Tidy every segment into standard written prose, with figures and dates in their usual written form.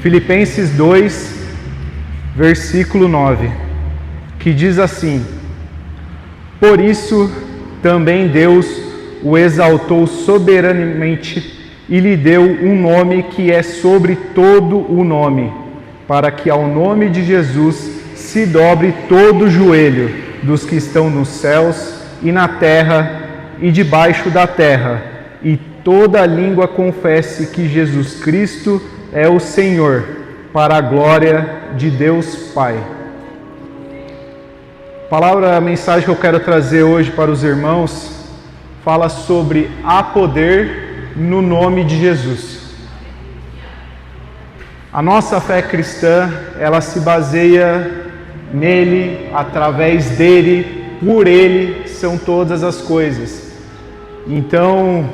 Filipenses 2, versículo 9, que diz assim: Por isso também Deus o exaltou soberanamente e lhe deu um nome que é sobre todo o nome, para que ao nome de Jesus se dobre todo o joelho dos que estão nos céus e na terra e debaixo da terra, e toda língua confesse que Jesus Cristo é o Senhor, para a glória de Deus Pai. A mensagem que eu quero trazer hoje para os irmãos fala sobre há poder no nome de Jesus. A nossa fé cristã, ela se baseia nele, através dele, por ele são todas as coisas. Então,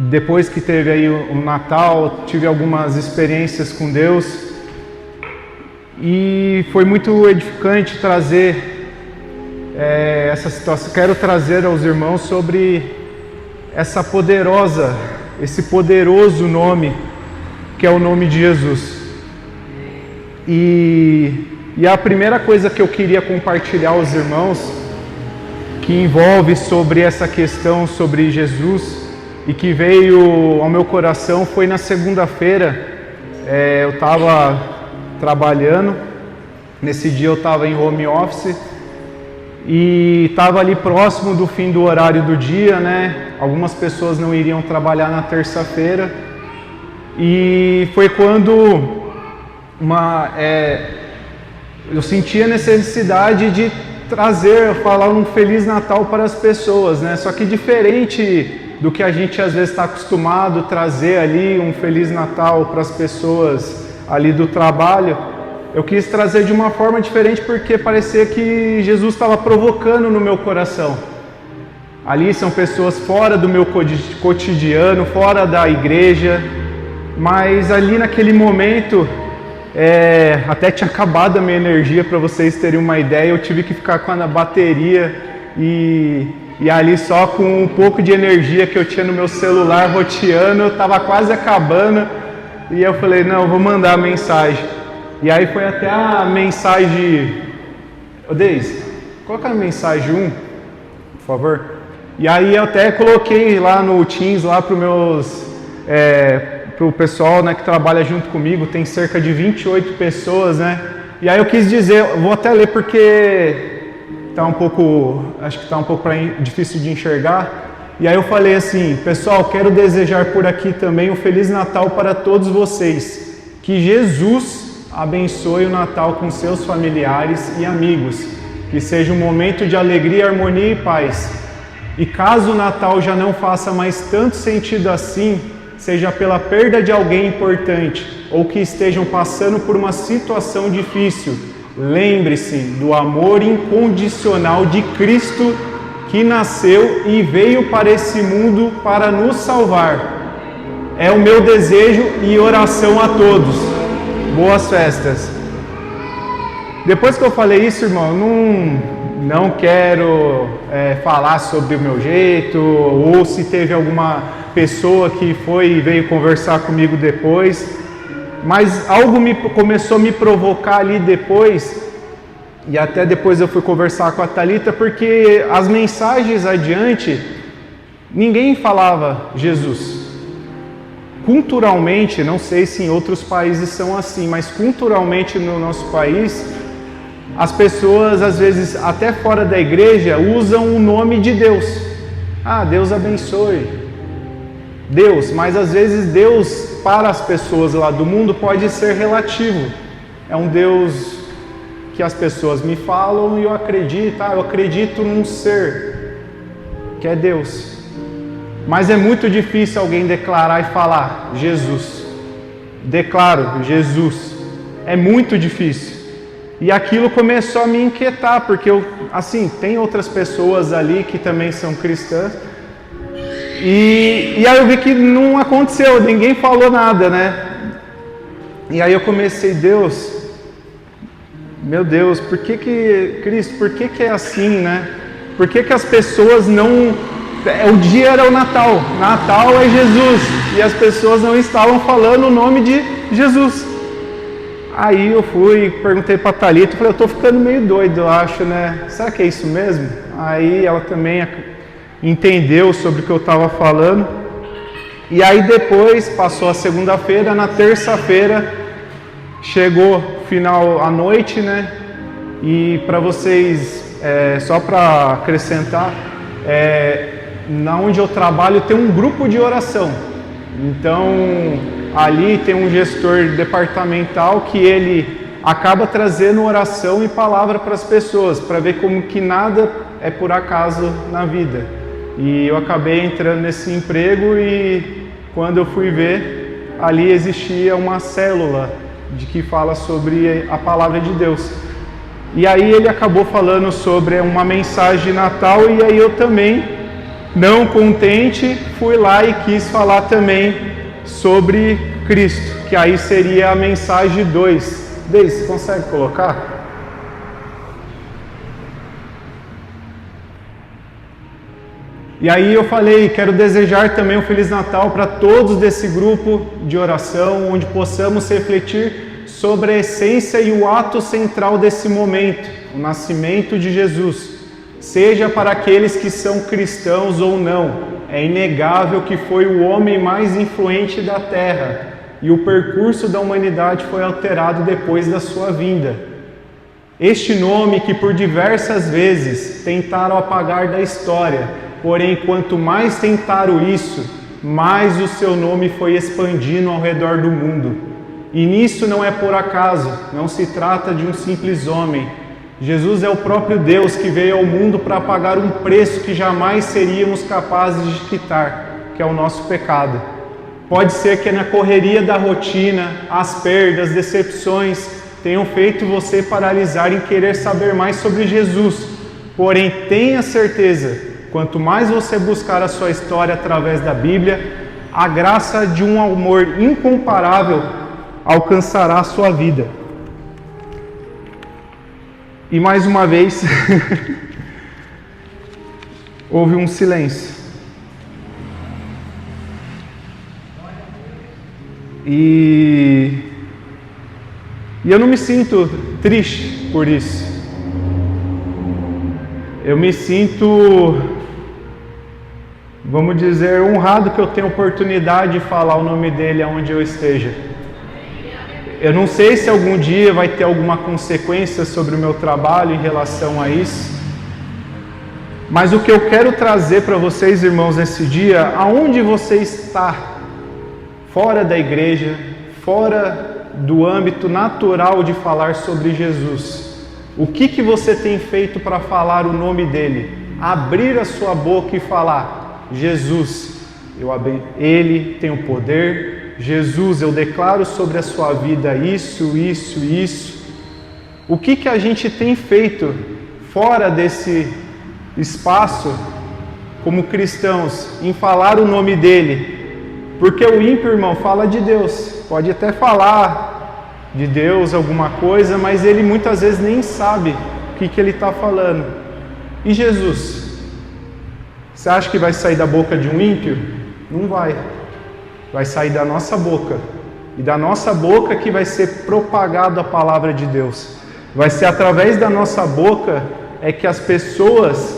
depois que teve aí o Natal, tive algumas experiências com Deus e foi muito edificante trazer essa situação. Quero trazer aos irmãos sobre esse poderoso nome que é o nome de Jesus. E a primeira coisa que eu queria compartilhar aos irmãos, que envolve sobre essa questão sobre Jesus e que veio ao meu coração, foi na segunda-feira. Eu estava trabalhando, nesse dia eu estava em home office e estava ali próximo do fim do horário do dia, né? Algumas pessoas não iriam trabalhar na terça-feira e foi quando eu senti a necessidade de falar um Feliz Natal para as pessoas, né? Só que diferente do que a gente às vezes está acostumado a trazer ali um Feliz Natal para as pessoas ali do trabalho, eu quis trazer de uma forma diferente porque parecia que Jesus estava provocando no meu coração. Ali são pessoas fora do meu cotidiano, fora da igreja, mas ali naquele momento até tinha acabado a minha energia, para vocês terem uma ideia. Eu tive que ficar com a bateria e ali só com um pouco de energia que eu tinha no meu celular roteando, eu estava quase acabando e eu falei, não, eu vou mandar a mensagem. E aí foi até a mensagem, Deise, coloca a mensagem 1, por favor. E aí eu até coloquei lá no Teams lá para o pessoal, né, que trabalha junto comigo, tem cerca de 28 pessoas, né? E aí eu quis dizer, vou até ler porque acho que está um pouco difícil de enxergar. E aí eu falei assim: pessoal, quero desejar por aqui também um Feliz Natal para todos vocês. Que Jesus abençoe o Natal com seus familiares e amigos. Que seja um momento de alegria, harmonia e paz. E caso o Natal já não faça mais tanto sentido assim, seja pela perda de alguém importante ou que estejam passando por uma situação difícil, lembre-se do amor incondicional de Cristo, que nasceu e veio para esse mundo para nos salvar. É o meu desejo e oração a todos. Boas festas. Depois que eu falei isso, irmão, não quero falar sobre o meu jeito, ou se teve alguma pessoa que veio conversar comigo depois, mas algo começou a me provocar ali depois, e até depois eu fui conversar com a Thalita, porque as mensagens adiante, ninguém falava Jesus. Culturalmente, não sei se em outros países são assim, mas culturalmente no nosso país, as pessoas, às vezes, até fora da igreja, usam o nome de Deus. Ah, Deus abençoe. Deus, mas às vezes Deus, para as pessoas lá do mundo, pode ser relativo. É um Deus que as pessoas me falam e eu acredito num ser, que é Deus. Mas é muito difícil alguém declarar e falar Jesus. Declaro Jesus. É muito difícil. E aquilo começou a me inquietar, porque tem outras pessoas ali que também são cristãs. E aí eu vi que não aconteceu, ninguém falou nada, né? E aí eu comecei, meu Deus, Cristo, por que é assim, né? Por que as pessoas não... O dia era o Natal é Jesus, e as pessoas não estavam falando o nome de Jesus. Aí eu fui, perguntei para a Thalita, falei, eu estou ficando meio doido, eu acho, né? Será que é isso mesmo? Aí ela também entendeu sobre o que eu estava falando. E aí depois, passou a segunda-feira, na terça-feira, chegou final à noite, né? E para vocês, só para acrescentar, na onde eu trabalho tem um grupo de oração. Então, ali tem um gestor departamental que ele acaba trazendo oração e palavra para as pessoas, para ver como que nada é por acaso na vida. E eu acabei entrando nesse emprego e quando eu fui ver, ali existia uma célula de que fala sobre a palavra de Deus. E aí ele acabou falando sobre uma mensagem de Natal e aí eu também, não contente, fui lá e quis falar também sobre Cristo, que aí seria a mensagem 2. Deise, você consegue colocar? E aí eu falei, quero desejar também um Feliz Natal para todos desse grupo de oração, onde possamos refletir sobre a essência e o ato central desse momento, o nascimento de Jesus. Seja para aqueles que são cristãos ou não, é inegável que foi o homem mais influente da Terra e o percurso da humanidade foi alterado depois da sua vinda. Este nome que por diversas vezes tentaram apagar da história, porém quanto mais tentaram isso, mais o seu nome foi expandindo ao redor do mundo. E nisso não é por acaso, não se trata de um simples homem. Jesus é o próprio Deus que veio ao mundo para pagar um preço que jamais seríamos capazes de quitar, que é o nosso pecado. Pode ser que na correria da rotina, as perdas, decepções tenham feito você paralisar em querer saber mais sobre Jesus. Porém, tenha certeza, quanto mais você buscar a sua história através da Bíblia, a graça de um amor incomparável alcançará a sua vida. E mais uma vez, houve um silêncio. E eu não me sinto triste por isso. Eu me sinto, vamos dizer, honrado que eu tenho a oportunidade de falar o nome dele aonde eu esteja. Eu não sei se algum dia vai ter alguma consequência sobre o meu trabalho em relação a isso. Mas o que eu quero trazer para vocês, irmãos, nesse dia, aonde você está, fora da igreja, fora do âmbito natural de falar sobre Jesus. O que você tem feito para falar o nome dele? Abrir a sua boca e falar, Jesus, ele tem o poder. Jesus, eu declaro sobre a sua vida isso, isso, isso. O que a gente tem feito fora desse espaço, como cristãos, em falar o nome dele? Porque o ímpio, irmão, fala de Deus. Pode até falar de Deus, alguma coisa, mas ele muitas vezes nem sabe o que ele está falando. E Jesus? Você acha que vai sair da boca de um ímpio? Não vai. Vai sair da nossa boca. E da nossa boca que vai ser propagada a palavra de Deus. Vai ser através da nossa boca é que as pessoas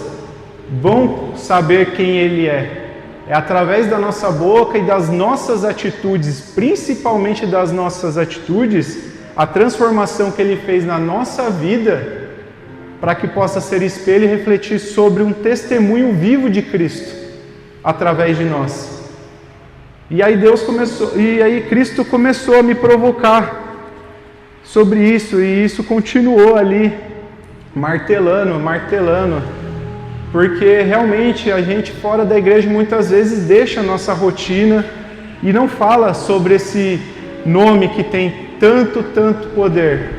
vão saber quem Ele é. É através da nossa boca e das nossas atitudes, principalmente das nossas atitudes, a transformação que Ele fez na nossa vida, para que possa ser espelho e refletir sobre um testemunho vivo de Cristo, através de nós. E aí Cristo começou a me provocar sobre isso, e isso continuou ali, martelando, porque realmente a gente fora da igreja muitas vezes deixa a nossa rotina e não fala sobre esse nome que tem tanto poder.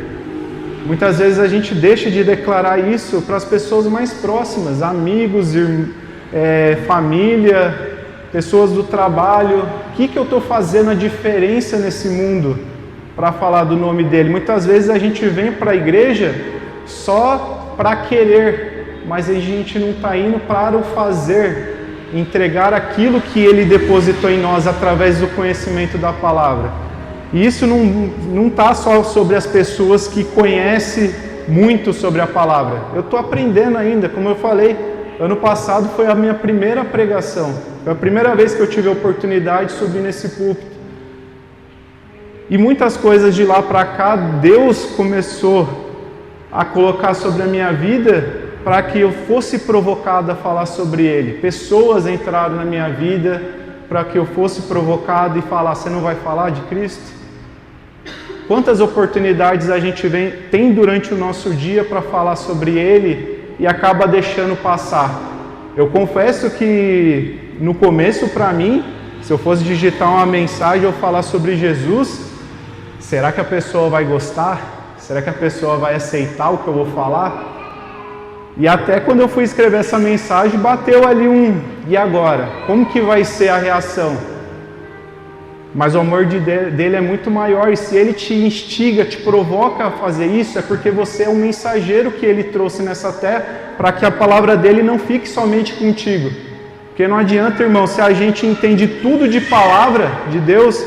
Muitas vezes a gente deixa de declarar isso para as pessoas mais próximas, amigos, família, pessoas do trabalho. O que eu estou fazendo a diferença nesse mundo para falar do nome dele? Muitas vezes a gente vem para a igreja só para querer, mas a gente não está indo para o fazer, entregar aquilo que ele depositou em nós através do conhecimento da palavra. E isso não está só sobre as pessoas que conhecem muito sobre a palavra. Eu estou aprendendo ainda, como eu falei, ano passado foi a minha primeira pregação. Foi a primeira vez que eu tive a oportunidade de subir nesse púlpito. E muitas coisas de lá para cá, Deus começou a colocar sobre a minha vida para que eu fosse provocado a falar sobre Ele. Pessoas entraram na minha vida para que eu fosse provocado e falar: você não vai falar de Cristo? Quantas oportunidades a gente tem durante o nosso dia para falar sobre Ele e acaba deixando passar? Eu confesso que no começo, para mim, se eu fosse digitar uma mensagem ou falar sobre Jesus, será que a pessoa vai gostar? Será que a pessoa vai aceitar o que eu vou falar? E até quando eu fui escrever essa mensagem, bateu ali e agora? Como que vai ser a reação? Mas o amor dele é muito maior, e se ele te instiga, te provoca a fazer isso, é porque você é um mensageiro que ele trouxe nessa terra, para que a palavra dele não fique somente contigo. Porque não adianta, irmão, se a gente entende tudo de palavra de Deus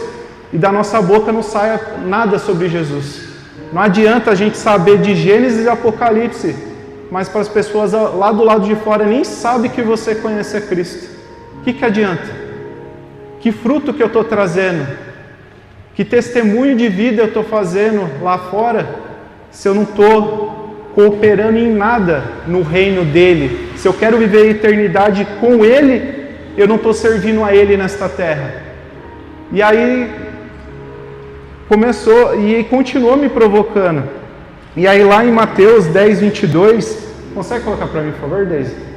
e da nossa boca não saia nada sobre Jesus. Não adianta a gente saber de Gênesis e Apocalipse, mas para as pessoas lá do lado de fora nem sabem que você conhece a Cristo. O que adianta? Que fruto que eu estou trazendo? Que testemunho de vida eu estou fazendo lá fora, se eu não estou cooperando em nada no reino dele? Se eu quero viver a eternidade com ele, eu não estou servindo a ele nesta terra. E aí começou e continuou me provocando. E aí lá em Mateus 10, 22, consegue colocar para mim, por favor, Deise?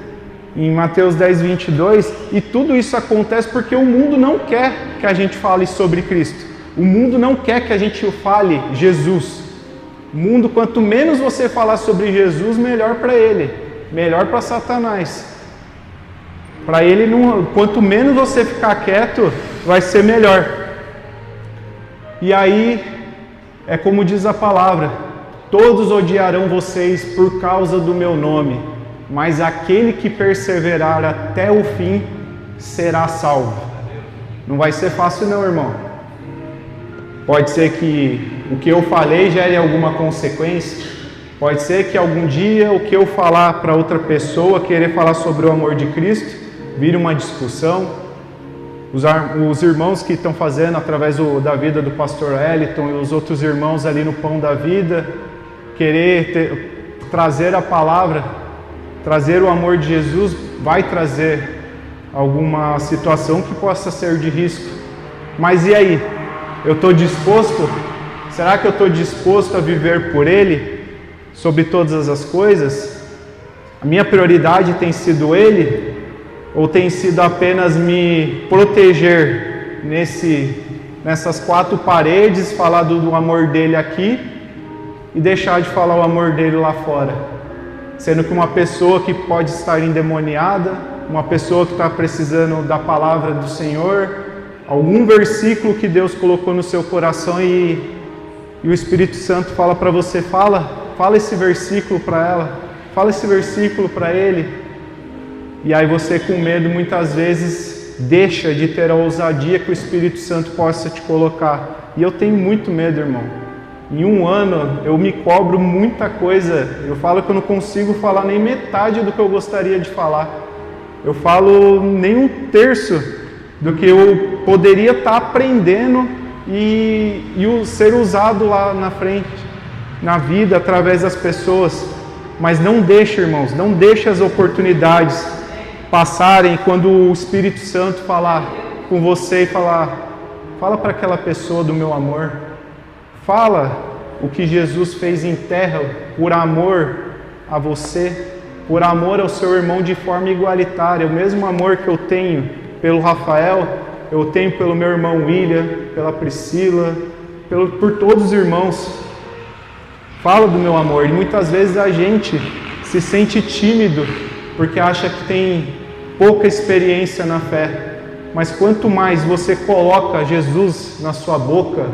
Em Mateus 10, 22, e tudo isso acontece porque o mundo não quer que a gente fale sobre Cristo. O mundo não quer que a gente fale Jesus. O mundo, quanto menos você falar sobre Jesus, melhor para ele, melhor para Satanás. Para ele, quanto menos você ficar quieto, vai ser melhor. E aí, é como diz a palavra: todos odiarão vocês por causa do meu nome, mas aquele que perseverar até o fim será salvo. Não vai ser fácil não, irmão. Pode ser que o que eu falei gere alguma consequência. Pode ser que algum dia o que eu falar para outra pessoa, querer falar sobre o amor de Cristo, vire uma discussão. Os irmãos que estão fazendo através da vida do pastor Eliton e os outros irmãos ali no Pão da Vida, querer trazer a palavra, trazer o amor de Jesus, vai trazer alguma situação que possa ser de risco. Mas e aí? Eu estou disposto? Será que eu estou disposto a viver por Ele, sobre todas as coisas? A minha prioridade tem sido Ele? Ou tem sido apenas me proteger nessas quatro paredes, falar do amor dele aqui e deixar de falar o amor dele lá fora? Sendo que uma pessoa que pode estar endemoniada, uma pessoa que está precisando da palavra do Senhor, algum versículo que Deus colocou no seu coração e o Espírito Santo fala para você: fala esse versículo para ela, fala esse versículo para ele. E aí você, com medo, muitas vezes deixa de ter a ousadia que o Espírito Santo possa te colocar. E eu tenho muito medo, irmão. Em um ano eu me cobro muita coisa. Eu falo que eu não consigo falar nem metade do que eu gostaria de falar. Eu falo nem um terço do que eu poderia estar aprendendo e ser usado lá na frente, na vida, através das pessoas. Mas não deixa, irmãos, não deixa as oportunidades passarem quando o Espírito Santo falar com você e fala para aquela pessoa do meu amor. Fala o que Jesus fez em terra por amor a você, por amor ao seu irmão de forma igualitária. O mesmo amor que eu tenho pelo Rafael, eu tenho pelo meu irmão William, pela Priscila, por todos os irmãos. Fala do meu amor. E muitas vezes a gente se sente tímido porque acha que tem pouca experiência na fé. Mas quanto mais você coloca Jesus na sua boca,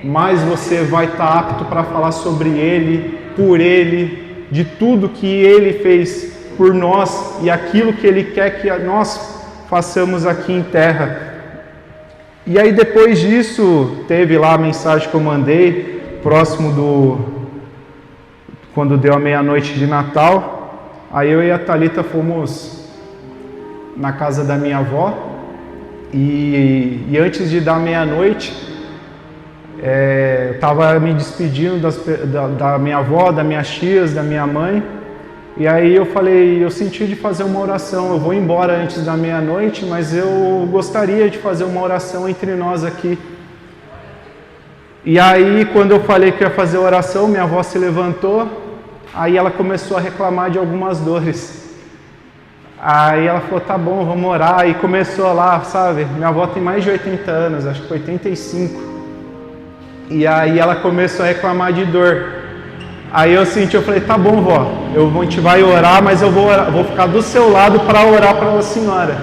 mais você vai estar apto para falar sobre Ele, por Ele, de tudo que Ele fez por nós e aquilo que Ele quer que nós façamos aqui em terra. E aí depois disso, teve lá a mensagem que eu mandei, próximo quando deu a meia-noite de Natal. Aí eu e a Thalita fomos na casa da minha avó, e antes de dar meia-noite, eu estava me despedindo da minha avó, das minhas tias, da minha mãe. E aí eu falei, eu senti de fazer uma oração, eu vou embora antes da meia-noite, mas eu gostaria de fazer uma oração entre nós aqui. E aí quando eu falei que ia fazer a oração, minha avó se levantou, aí ela começou a reclamar de algumas dores. Aí ela falou, tá bom, vamos orar, e começou lá, sabe, minha avó tem mais de 80 anos, acho que 85. E aí ela começou a reclamar de dor. Aí eu falei, tá bom, vó, a gente vai orar, mas eu vou ficar do seu lado para orar pela senhora.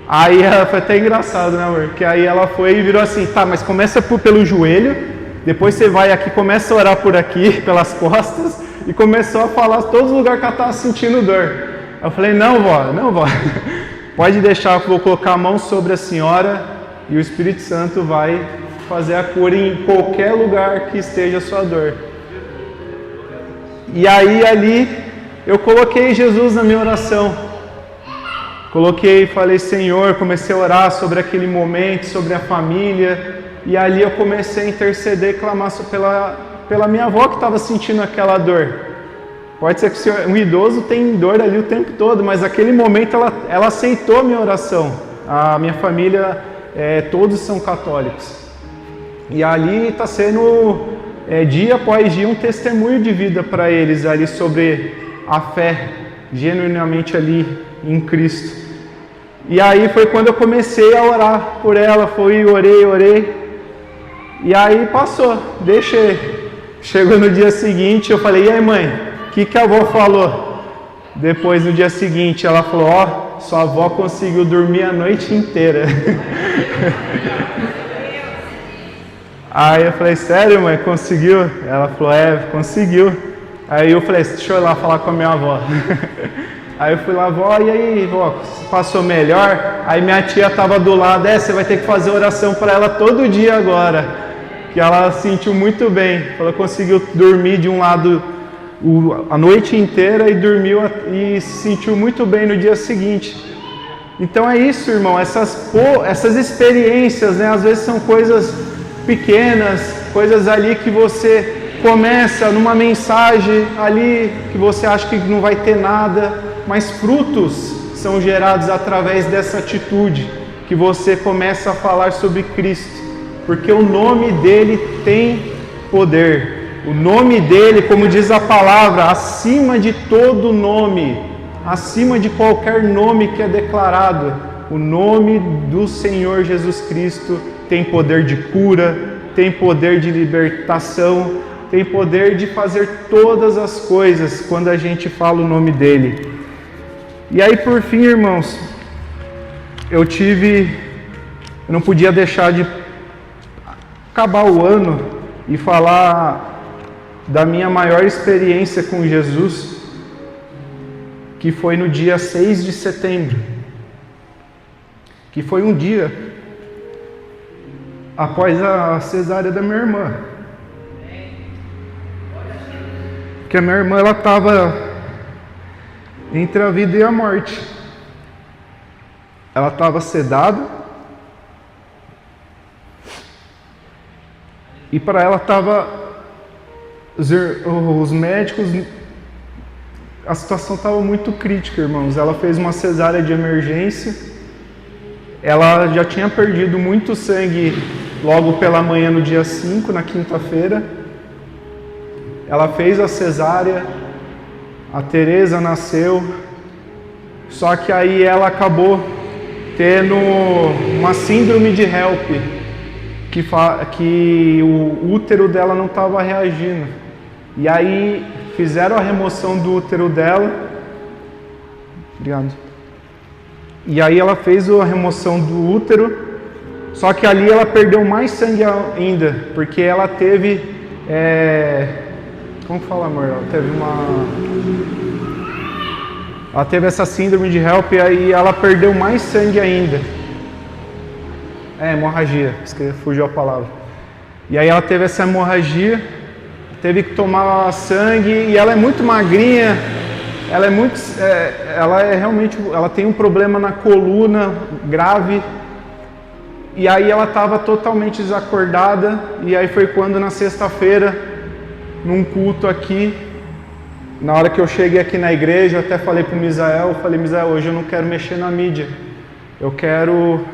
Aí foi até engraçado, né, amor? Porque aí ela foi e virou assim, tá, mas começa pelo joelho, depois você vai aqui, começa a orar por aqui, pelas costas, e começou a falar todos os lugares que ela estava sentindo dor. Eu falei, não, vó, pode deixar que eu vou colocar a mão sobre a senhora e o Espírito Santo vai fazer a cura em qualquer lugar que esteja a sua dor. E aí ali eu coloquei Jesus na minha oração. Coloquei e falei, Senhor, comecei a orar sobre aquele momento, sobre a família. E ali eu comecei a interceder e clamar pela minha avó que estava sentindo aquela dor. Pode ser que um idoso tenha dor ali o tempo todo, mas naquele momento ela aceitou a minha oração. A minha família, todos são católicos. E ali está sendo... dia após dia um testemunho de vida para eles ali sobre a fé genuinamente ali em Cristo. E aí foi quando eu comecei a orar por ela, orei, e aí passou, deixei. Chegou no dia seguinte, eu falei, e aí mãe, o que a avó falou? Depois no dia seguinte ela falou, sua avó conseguiu dormir a noite inteira. Aí eu falei, sério, mãe, conseguiu? Ela falou, conseguiu. Aí eu falei, deixa eu ir lá falar com a minha avó. Aí eu fui lá, vó, e aí, vó, passou melhor? Aí minha tia estava do lado, você vai ter que fazer oração para ela todo dia agora. Que ela sentiu muito bem. Ela conseguiu dormir de um lado a noite inteira e dormiu e se sentiu muito bem no dia seguinte. Então é isso, irmão, essas experiências, né, às vezes são coisas pequenas, coisas ali que você começa numa mensagem ali que você acha que não vai ter nada, mas frutos são gerados através dessa atitude que você começa a falar sobre Cristo, porque o nome dele tem poder. O nome dele, como diz a palavra, acima de todo nome, acima de qualquer nome que é declarado, o nome do Senhor Jesus Cristo tem poder de cura, tem poder de libertação, tem poder de fazer todas as coisas quando a gente fala o nome dele. E aí, por fim, irmãos, eu não podia deixar de acabar o ano e falar da minha maior experiência com Jesus, que foi no dia 6 de setembro, que foi um dia após a cesárea da minha irmã. Porque a minha irmã, ela estava entre a vida e a morte. Ela estava sedada. E para ela estava... Os médicos... A situação estava muito crítica, irmãos. Ela fez uma cesárea de emergência. Ela já tinha perdido muito sangue logo pela manhã no dia 5, na quinta-feira. Ela fez a cesárea, a Tereza nasceu, só que aí ela acabou tendo uma síndrome de HELP, que o útero dela não estava reagindo. E aí fizeram a remoção do útero dela. Obrigado. E aí ela fez a remoção do útero, só que ali ela perdeu mais sangue ainda, porque ela teve, como fala, amor? Ela teve essa síndrome de HELP e aí ela perdeu mais sangue ainda. Hemorragia, fugiu a palavra. E aí ela teve essa hemorragia, teve que tomar sangue, e ela é muito magrinha, ela tem um problema na coluna grave, e aí ela estava totalmente desacordada, e aí foi quando na sexta-feira, num culto aqui, na hora que eu cheguei aqui na igreja, eu até falei para o Misael, Misael, hoje eu não quero mexer na mídia, eu quero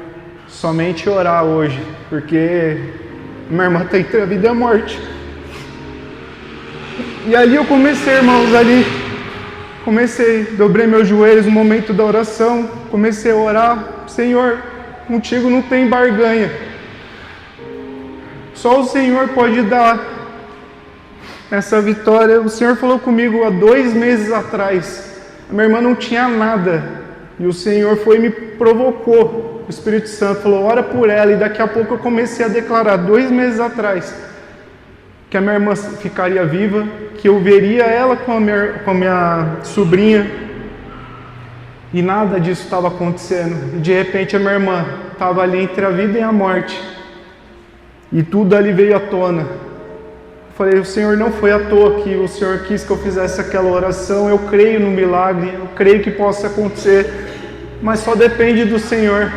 somente orar hoje, porque minha irmã está entre a vida e a morte. E ali eu comecei, irmãos, dobrei meus joelhos no momento da oração, comecei a orar, Senhor, contigo não tem barganha, só o Senhor pode dar essa vitória. O Senhor falou comigo há 2 meses atrás, a minha irmã não tinha nada, e o Senhor foi e me provocou, o Espírito Santo falou, ora por ela, e daqui a pouco eu comecei a declarar, 2 meses atrás, que a minha irmã ficaria viva, que eu veria ela com a minha sobrinha, e nada disso estava acontecendo, e de repente a minha irmã estava ali entre a vida e a morte, e tudo ali veio à tona. Falei, o Senhor não foi à toa que o Senhor quis que eu fizesse aquela oração, eu creio no milagre, eu creio que possa acontecer, mas só depende do Senhor.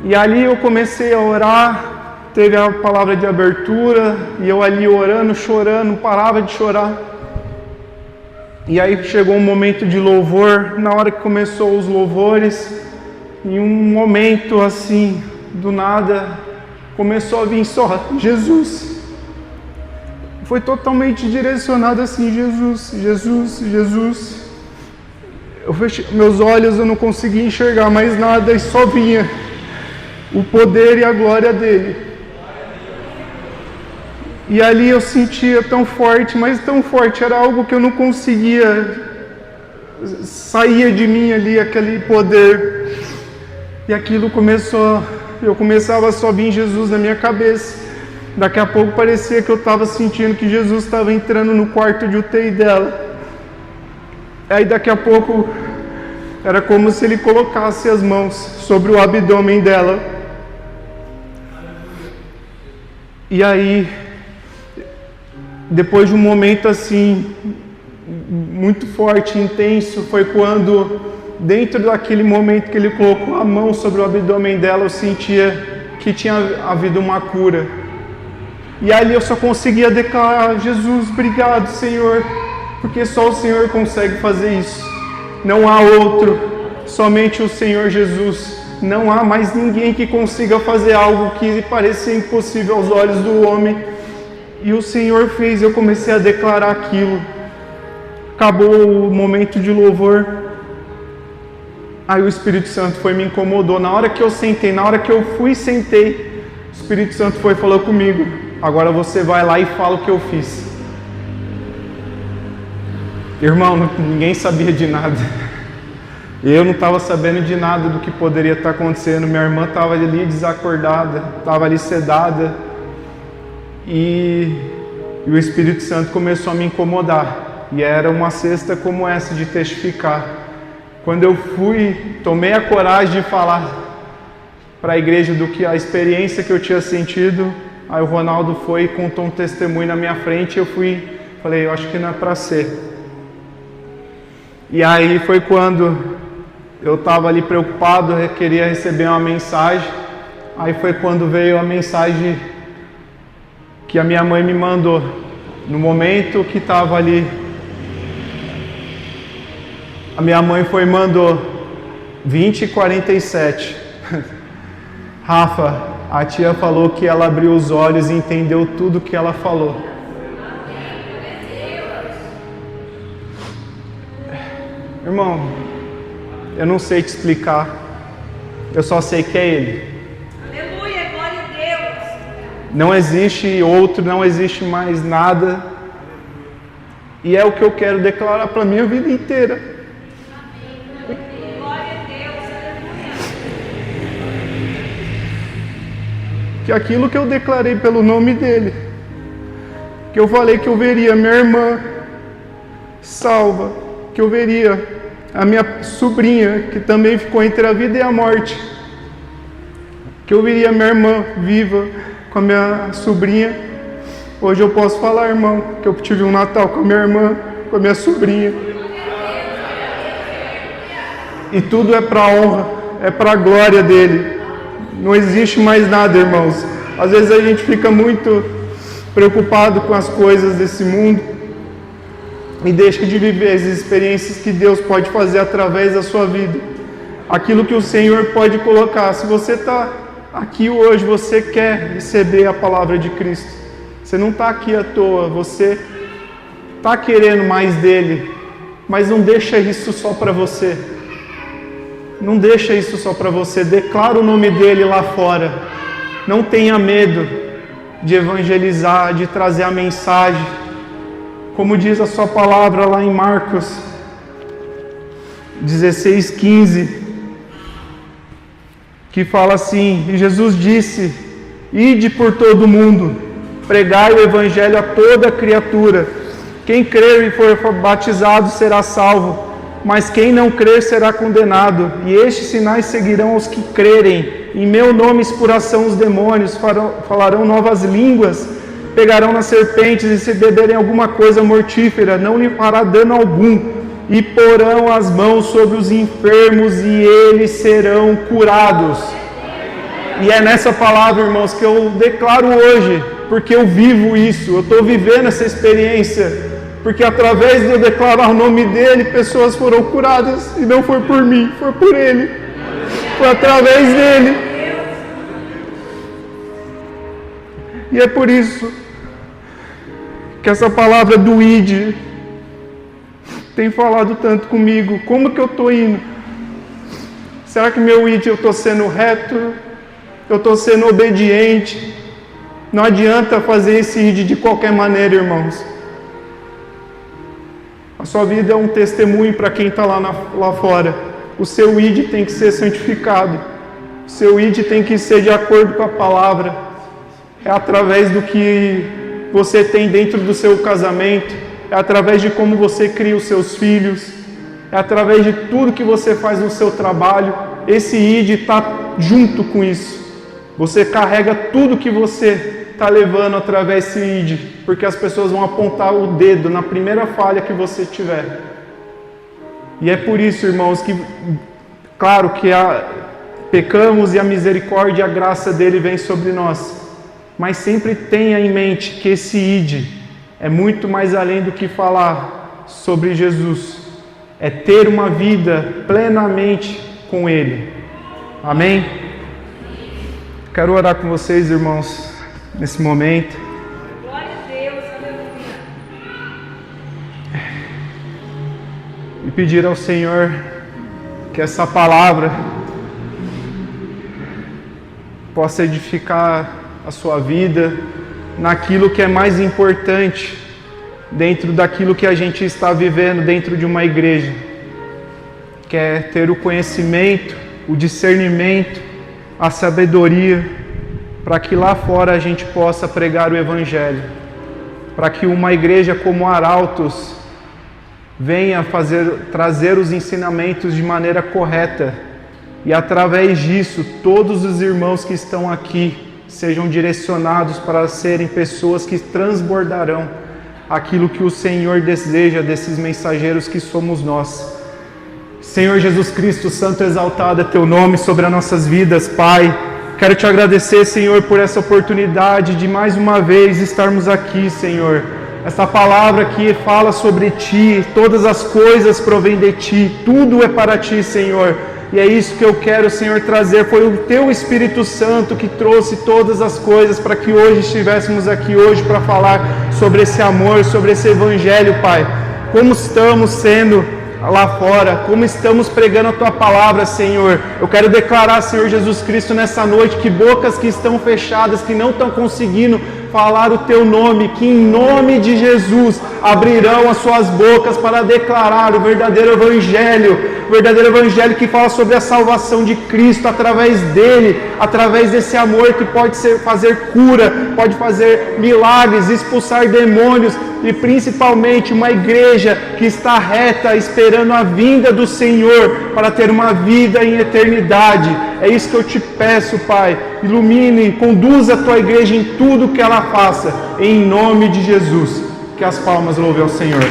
E ali eu comecei a orar, teve a palavra de abertura, e eu ali orando, chorando, não parava de chorar. E aí chegou um momento de louvor, na hora que começou os louvores, em um momento assim, do nada, começou a vir só Jesus. Foi totalmente direcionado assim, Jesus, Jesus, Jesus. Eu fechei meus olhos, eu não conseguia enxergar mais nada e só vinha o poder e a glória dele. E ali eu sentia tão forte, mas tão forte, era algo que eu não conseguia, saía de mim ali aquele poder. E aquilo eu começava a só vir Jesus na minha cabeça. Daqui a pouco parecia que eu estava sentindo que Jesus estava entrando no quarto de UTI dela. Aí daqui a pouco era como se ele colocasse as mãos sobre o abdômen dela. E aí, depois de um momento assim, muito forte, intenso, foi quando, dentro daquele momento que ele colocou a mão sobre o abdômen dela, eu sentia que tinha havido uma cura. E ali eu só conseguia declarar, Jesus, obrigado, Senhor, porque só o Senhor consegue fazer isso. Não há outro, somente o Senhor Jesus. Não há mais ninguém que consiga fazer algo que parecia impossível aos olhos do homem. E o Senhor fez, eu comecei a declarar aquilo. Acabou o momento de louvor. Aí o Espírito Santo foi e me incomodou. Na hora que eu sentei, na hora que eu fui e sentei, o Espírito Santo foi e falou comigo, agora você vai lá e fala o que eu fiz. Irmão, ninguém sabia de nada. Eu não estava sabendo de nada do que poderia estar acontecendo. Minha irmã estava ali desacordada, estava ali sedada. E o Espírito Santo começou a me incomodar. E era uma cesta como essa de testificar. Quando eu tomei a coragem de falar para a igreja do que a experiência que eu tinha sentido, aí o Ronaldo foi e contou um testemunho na minha frente, eu falei, eu acho que não é para ser. E aí foi quando eu estava ali preocupado, eu queria receber uma mensagem, aí foi quando veio a mensagem que a minha mãe me mandou, no momento que estava ali, a minha mãe mandou 20h47, Rafa, a tia falou que ela abriu os olhos e entendeu tudo que ela falou. Irmão, eu não sei te explicar, eu só sei que é Ele. Aleluia, glória a Deus. Não existe outro, não existe mais nada. E é o que eu quero declarar para a minha vida inteira. Glória a Deus, aleluia. Que aquilo que eu declarei pelo nome dEle, que eu falei que eu veria minha irmã salva, que eu veria a minha sobrinha, que também ficou entre a vida e a morte, que eu veria minha irmã viva com a minha sobrinha. Hoje eu posso falar, irmão, que eu tive um Natal com a minha irmã, com a minha sobrinha. E tudo é para a honra, é para a glória dele. Não existe mais nada, irmãos. Às vezes a gente fica muito preocupado com as coisas desse mundo e deixa de viver as experiências que Deus pode fazer através da sua vida. Aquilo que o Senhor pode colocar. Se você está aqui hoje, você quer receber a palavra de Cristo. Você não está aqui à toa, você está querendo mais dele, mas não deixa isso só para você. Não deixa isso só para você. Declara o nome dele lá fora. Não tenha medo de evangelizar, de trazer a mensagem. Como diz a sua palavra lá em Marcos 16:15, que fala assim: e Jesus disse: ide por todo o mundo, pregai o evangelho a toda criatura. Quem crer e for batizado será salvo, mas quem não crer será condenado. E estes sinais seguirão aos que crerem. Em meu nome expulsarão os demônios, falarão novas línguas, pegarão nas serpentes, e se beberem alguma coisa mortífera, não lhe fará dano algum. E porão as mãos sobre os enfermos e eles serão curados. E é nessa palavra, irmãos, que eu declaro hoje, porque eu vivo isso, eu estou vivendo essa experiência. Porque através de eu declarar o nome dele, pessoas foram curadas. E não foi por mim, foi por ele. Foi através dele. E é por isso que essa palavra do ide tem falado tanto comigo. Como que eu estou indo? Será que meu ide eu estou sendo reto? Eu estou sendo obediente? Não adianta fazer esse ide de qualquer maneira, irmãos. A sua vida é um testemunho para quem está lá fora. O seu id tem que ser santificado. O seu id tem que ser de acordo com a palavra. É através do que você tem dentro do seu casamento. É através de como você cria os seus filhos. É através de tudo que você faz no seu trabalho. Esse id está junto com isso. Você carrega tudo que você está levando através desse id, porque as pessoas vão apontar o dedo na primeira falha que você tiver. E é por isso, irmãos, que claro que pecamos e a misericórdia e a graça dele vem sobre nós, mas sempre tenha em mente que esse id é muito mais além do que falar sobre Jesus, é ter uma vida plenamente com ele. Amém? Quero orar com vocês, irmãos, nesse momento. Glória a Deus, aleluia. E pedir ao Senhor que essa palavra possa edificar a sua vida naquilo que é mais importante dentro daquilo que a gente está vivendo dentro de uma igreja, que é ter o conhecimento, o discernimento, a sabedoria, para que lá fora a gente possa pregar o Evangelho, para que uma igreja como Arautos venha trazer os ensinamentos de maneira correta, e através disso todos os irmãos que estão aqui sejam direcionados para serem pessoas que transbordarão aquilo que o Senhor deseja desses mensageiros que somos nós. Senhor Jesus Cristo, santo e exaltado é teu nome sobre as nossas vidas, Pai. Quero te agradecer, Senhor, por essa oportunidade de mais uma vez estarmos aqui, Senhor. Essa palavra que fala sobre Ti, todas as coisas provêm de Ti, tudo é para Ti, Senhor. E é isso que eu quero, Senhor, trazer. Foi o Teu Espírito Santo que trouxe todas as coisas para que hoje estivéssemos aqui hoje para falar sobre esse amor, sobre esse Evangelho, Pai. Como estamos sendo lá fora, como estamos pregando a Tua palavra, Senhor. Eu quero declarar, Senhor Jesus Cristo, nessa noite, que bocas que estão fechadas, que não estão conseguindo falar o Teu nome, que em nome de Jesus abrirão as suas bocas para declarar o verdadeiro Evangelho que fala sobre a salvação de Cristo, através dele, através desse amor que pode fazer cura, pode fazer milagres, expulsar demônios, e principalmente uma igreja que está reta, esperando a vinda do Senhor para ter uma vida em eternidade. É isso que eu te peço, Pai. ilumine, conduza a tua igreja em tudo que ela faça, em nome de Jesus. Que as palmas louvem ao Senhor.